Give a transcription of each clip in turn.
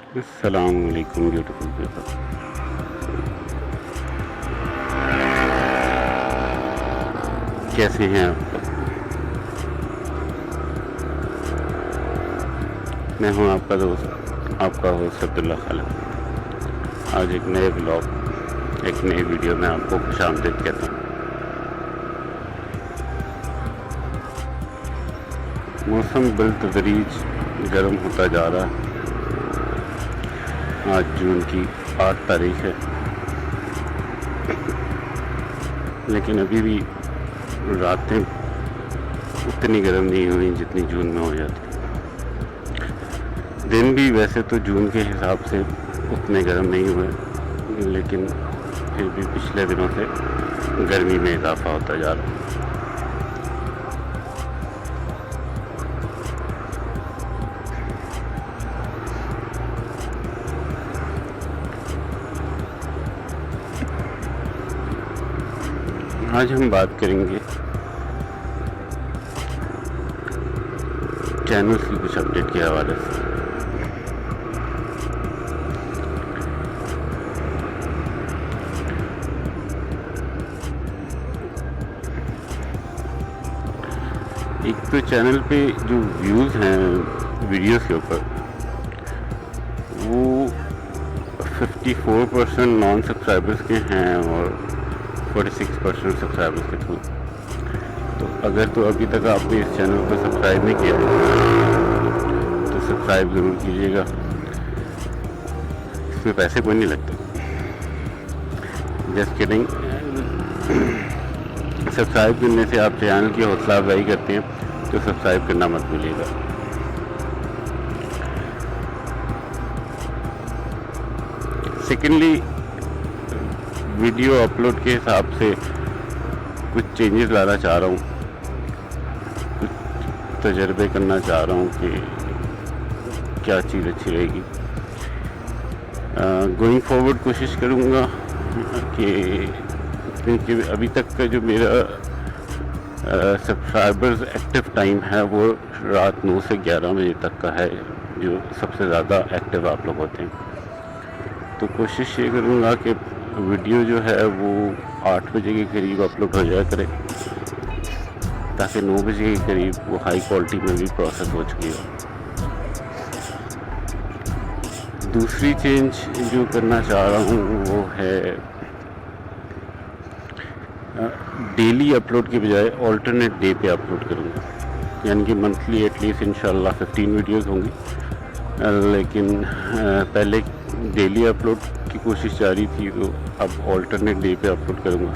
अस्सलाम वालेकुम beautiful people. कैसे हैं आप? मैं हूं आपका दोस्त, आपका होस्ट अब्दुल्ला खालिद। आज एक नए ब्लॉग, एक नई वीडियो में आपको खुशामदीद कहता हूँ। मौसम बिलतदरीज गर्म होता जा रहा है। आज जून की 8 तारीख है, लेकिन अभी भी रातें उतनी गर्म नहीं हुई जितनी जून में हो जाती। दिन भी वैसे तो जून के हिसाब से उतने गर्म नहीं हुए, लेकिन फिर भी पिछले दिनों से गर्मी में इजाफा होता जा रहा है। आज हम बात करेंगे चैनल्स की कुछ अपडेट के हवाले से। एक तो चैनल पे जो व्यूज़ हैं वीडियोस के ऊपर, वो 54% नॉन सब्सक्राइबर्स के हैं और 46% सब्सक्राइबर्स के थ्रू। तो अगर तो अभी तक आपने इस चैनल को सब्सक्राइब नहीं किया तो सब्सक्राइब ज़रूर कीजिएगा। इसमें पैसे कोई नहीं लगते, जस्ट किडिंग। सब्सक्राइब करने से आप चैनल की हौसला अफजाई करते हैं, तो सब्सक्राइब करना मत भूलिएगा। सेकेंडली, वीडियो अपलोड के हिसाब से कुछ चेंजेस लाना चाह रहा हूँ, कुछ तजर्बे करना चाह रहा हूँ कि क्या चीज़ अच्छी रहेगी। गोइंग फॉरवर्ड कोशिश करूँगा कि अभी तक का जो मेरा सब्सक्राइबर्स एक्टिव टाइम है वो रात 9 से 11 बजे तक का है, जो सबसे ज़्यादा एक्टिव आप लोग होते हैं। तो कोशिश ये करूँगा कि वीडियो जो है वो 8 बजे के करीब अपलोड हो जाया करे, ताकि 9 बजे के करीब वो हाई क्वालिटी में भी प्रोसेस हो चुकी हो। दूसरी चेंज जो करना चाह रहा हूँ वो है डेली अपलोड के बजाय ऑल्टरनेट डे पे अपलोड करूँगा, यानी कि मंथली एटलीस्ट इंशाल्लाह 15 वीडियोस होंगी। लेकिन पहले डेली अपलोड की कोशिश जारी थी, तो अब ऑल्टरनेट डे पे अपलोड करूँगा।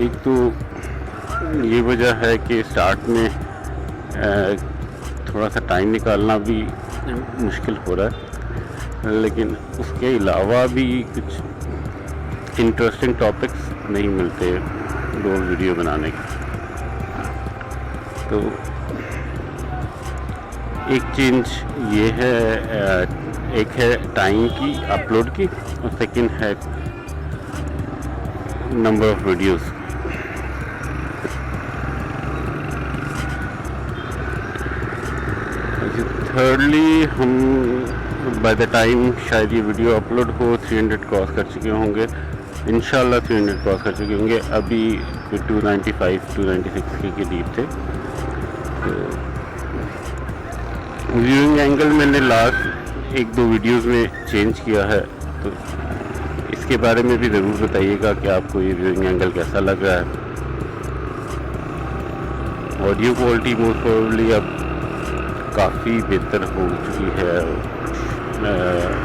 एक तो ये वजह है कि स्टार्ट में थोड़ा सा टाइम निकालना भी मुश्किल हो रहा है, लेकिन उसके अलावा भी कुछ इंटरेस्टिंग टॉपिक्स नहीं मिलते रोज़ वीडियो बनाने के। तो एक चेंज ये है, एक है टाइम की अपलोड की, और सेकंड है नंबर ऑफ वीडियोस। थर्डली, हम बाय द टाइम शायद ये वीडियो अपलोड हो 300 क्रॉस कर चुके होंगे, इंशाल्लाह 300 क्रॉस कर चुके होंगे। अभी 295-296 के करीब थे। तो व्यूइंग एंगल मैंने लास्ट 1-2 वीडियोस में चेंज किया है, तो इसके बारे में भी ज़रूर बताइएगा कि आपको ये व्यूइंग एंगल कैसा लग रहा है। ऑडियो क्वालिटी मोस्ट प्रोबेबली अब काफ़ी बेहतर हो चुकी है।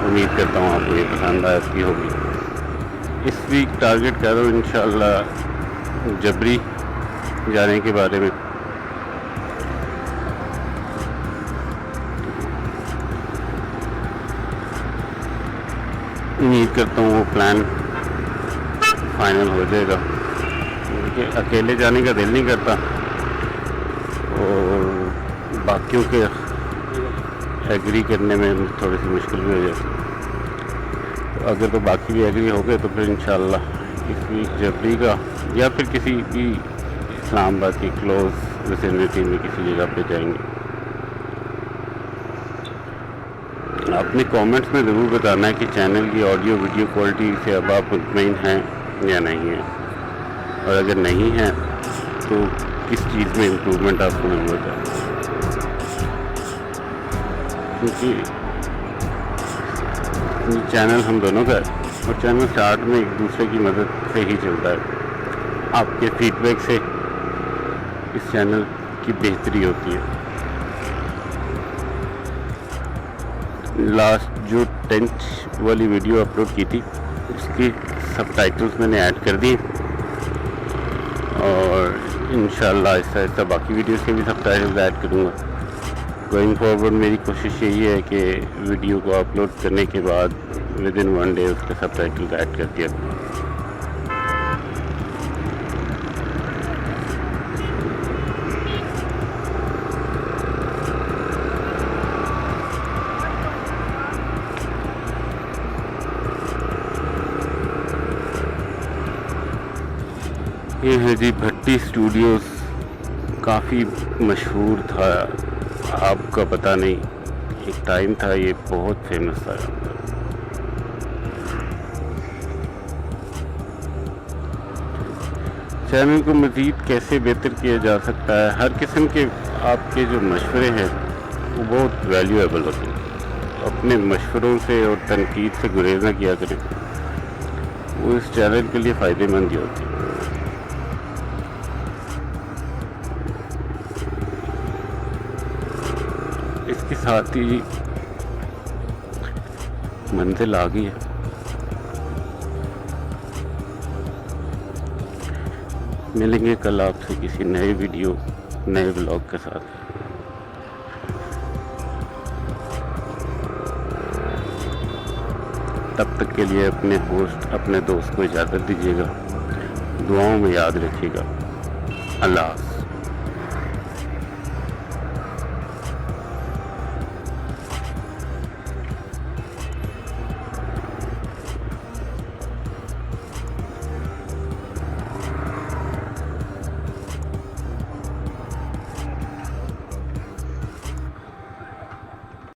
उम्मीद करता हूँ आपको ये पसंद आती होगी। इस वीक टारगेट कर रहा हूँ इंशाल्लाह जबरी जाने के बारे में। उम्मीद करता हूँ वो प्लान फाइनल हो जाएगा, क्योंकि अकेले जाने का दिल नहीं करता और बाकियों के एग्री करने में थोड़ी सी मुश्किल भी हो जाती। तो अगर तो बाकी भी एग्री हो गए तो फिर इंशाल्लाह इस वीक जबरी का या फिर किसी भी इस्लामाबाद की क्लोज विसिनिटी में किसी जगह पे जाएंगे। अपने कमेंट्स में ज़रूर बताना है कि चैनल की ऑडियो वीडियो क्वालिटी से अब आप मुतमईन हैं या नहीं हैं, और अगर नहीं है तो किस चीज़ में इम्प्रूवमेंट आपको ज़रूरत है। क्योंकि चैनल हम दोनों का है और चैनल स्टार्ट में एक दूसरे की मदद से ही चलता है। आपके फीडबैक से इस चैनल की बेहतरी होती है। लास्ट जो 10th वाली वीडियो अपलोड की थी उसकी सबटाइटल्स मैंने ऐड कर दिए, और इंशाल्लाह आहिस्ता आहिस्ता बाकी वीडियोस के भी सबटाइटल्स ऐड करूँगा। गोइंग फॉरवर्ड मेरी कोशिश यही है कि वीडियो को अपलोड करने के बाद विद इन 1 डे उसके सबटाइटल्स ऐड कर दिया। ये है जी भट्टी स्टूडियोज़, काफ़ी मशहूर था, आपका पता नहीं, एक टाइम था ये बहुत फेमस था। चैनल को मज़ीद कैसे बेहतर किया जा सकता है, हर किस्म के आपके जो मशवरे हैं वो बहुत वैल्यूएबल होते हैं। अपने मशवरों से और तनकीद से गुरेज ना किया करें, वो इस चैनल के लिए फ़ायदेमंद ही होती है। इसके साथ ही मंजिल आ गई है। मिलेंगे कल आपसे किसी नए वीडियो नए व्लॉग के साथ। तब तक के लिए अपने होस्ट अपने दोस्त को इजाज़त दीजिएगा। दुआओं में याद रखिएगा। अल्लाह हाफ़िज़।